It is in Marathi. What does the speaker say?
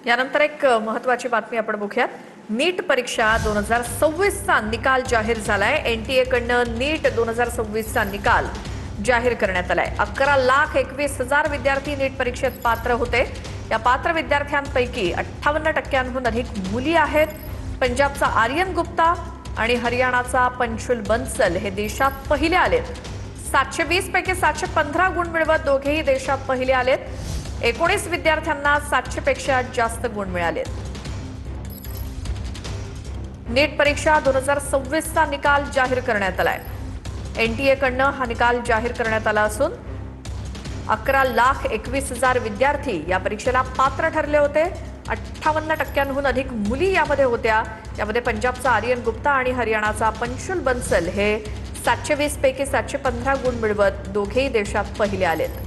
यानंतर एक महत्त्वाची बातमी आपण बघूयात। नीट परीक्षा 2026 चा निकाल जाहीर झालाय। एनटीए कडनं नीट 2026 चा निकाल जाहीर करण्यात आलाय। 11,21,000 विद्यार्थी नीट परीक्षेत पात्र होते। या पात्र विद्यार्थ्यांपैकी 58% अधिक मुली आहेत। पंजाबचा आर्यन गुप्ता आणि हरियाणाचा पंशुल बंसल हे देशात पहिले आलेत। 720 पैकी 715 गुण मिळवत दोघेही देशात पहिले आलेत। 19 विद्यार्थ्यांना 700 पेक्षा जास्त गुण मिळालेत। नीट परीक्षा 2026 चा निकाल जाहीर करण्यात आलाय। एनटीए कडनं हा निकाल जाहीर करण्यात आला असून 11,21,000 विद्यार्थी या परीक्षेला पात्र ठरले होते। 58% अधिक मुली यामध्ये होत्या। यामध्ये पंजाबचा आर्यन गुप्ता आणि हरियाणाचा पंशुल बंसल हे 720 पैकी 715 गुण मिळवत दोघेही देशात पहिले आलेत।